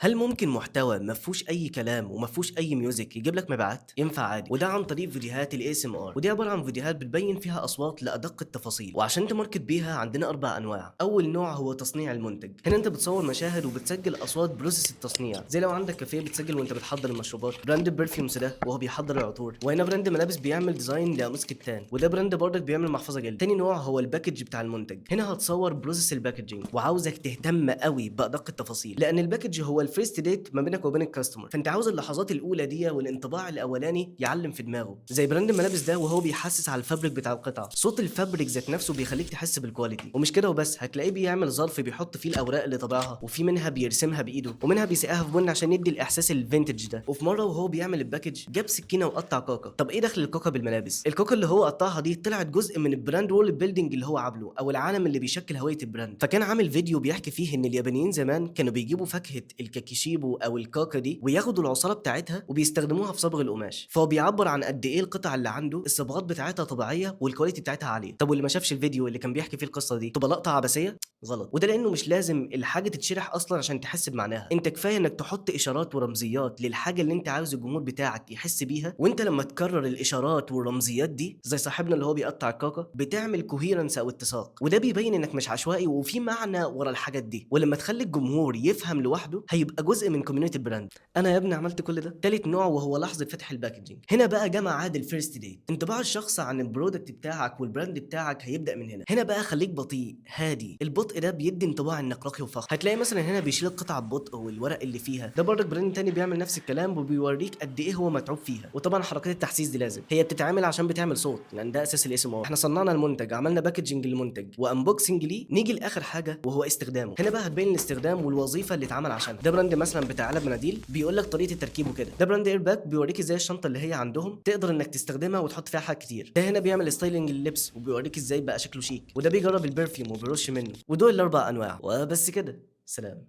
هل ممكن محتوى ما فيهوش أي كلام وما فيهوش أي ميوزك يجيب لك مبيعات؟ ينفع عادي، وده عن طريق فيديوهات الASMR، ودي عبارة عن فيديوهات بتبين فيها أصوات لأدق التفاصيل، وعشان تماركت بيها عندنا 4 أنواع. أول نوع هو تصنيع المنتج، هنا أنت بتصور مشاهد وبتسجل أصوات بروسيس التصنيع، زي لو عندك كافيه بتسجل وأنت بتحضر المشروبات، براند برفيومز ده وهو بيحضر العطور، وهنا براند ملابس بيعمل ديزاين لقميص كتان، وده براند برضك بيعمل محفظة جلد. تاني نوع هو الباكج بتاع المنتج، هنا هتصور بروسيس الباكجينج، وعاوزك تهتم قوي بأدق التفاصيل، لأن الباكج هو الفيرست ديت ما بينك وبين الكاستمر، فانت عاوز اللحظات الاولى دي والانطباع الاولاني يعلم في دماغه، زي براند الملابس ده وهو بيحسس على الفابريك بتاع القطعه، صوت الفابريك ذات نفسه بيخليك تحس بالكواليتي. ومش كده وبس، هتلاقيه بيعمل ظرف بيحط فيه الاوراق اللي طبعها، وفي منها بيرسمها بايده، ومنها بيسقاها في بن عشان يدي الاحساس الفينتج ده. وفي مره وهو بيعمل الباكج جاب سكينه وقطع كاكا. طب ايه دخل الكاكا بالملابس؟ الكاكا اللي هو قطعها دي طلعت جزء من البراند وول بيلدينج اللي هو عامله، او العالم اللي بيشكل هويه البراند. فكان عامل فيديو بيحكي فيه ان اليابانيين زمان كانوا بيجيبوا فاكهه الكاكيشيبو او الكاكا دي وياخدوا العصاره بتاعتها وبيستخدموها في صبغ القماش، فهو بيعبر عن قد ايه القطع اللي عنده الصبغات بتاعتها طبيعيه والكواليتي بتاعتها عاليه. طب واللي ما شافش الفيديو اللي كان بيحكي فيه القصه دي تبقى لقطه عبثيه؟ غلط، وده لانه مش لازم الحاجه تتشرح اصلا عشان تحس بمعناها، انت كفايه انك تحط اشارات ورمزيات للحاجه اللي انت عاوز الجمهور بتاعك يحس بيها، وانت لما تكرر الاشارات والرمزيات دي زي صاحبنا اللي هو بيقطع الكاكا بتعمل كوهيرنس او اتساق، وده بيبين انك مش عشوائي وفي معنى ورا الحاجات دي. ولما تخلي الجمهور يفهم لوحده هيبقى جزء من كوميونتي البراند. انا يا ابني عملت كل ده. تالت نوع وهو لحظه فتح الباكجينج، هنا بقى جمع عادل فيرست ديت، انطباع الشخص عن البرودكت بتاعك والبراند بتاعك هيبدا من هنا. هنا بقى خليك بطيء هادي، البطء ده بيدي انطباع انك راقي وفخم. هتلاقي مثلا هنا بيشيل القطعه ببطء والورق اللي فيها، ده برضك براند تاني بيعمل نفس الكلام وبيوريك قد ايه هو متعوب فيها. وطبعا حركات التحسيس دي لازم هي بتتعمل عشان بتعمل صوت، لان ده اساس الاسم. احنا صنعنا المنتج، عملنا باكجينج للمنتج وانبوكسنج ليه، نيجي لاخر حاجه وهو استخدامه. هنا بقى هتبين الاستخدام والوظيفه اللي اتعمل عشانها. ده براند مثلا بتاع علب مناديل بيقول لك طريقه التركيب وكده، ده براند ايرباك بيوريك ازاي الشنطه اللي هي عندهم تقدر انك تستخدمها وتحط فيها حاجات كتير، ده هنا بيعمل ستايلنج لللبس وبيوريك ازاي بقى شكله شيك، وده بيجرب البرفيوم وبيرش منه. ودول الاربع انواع وبس كده. سلام.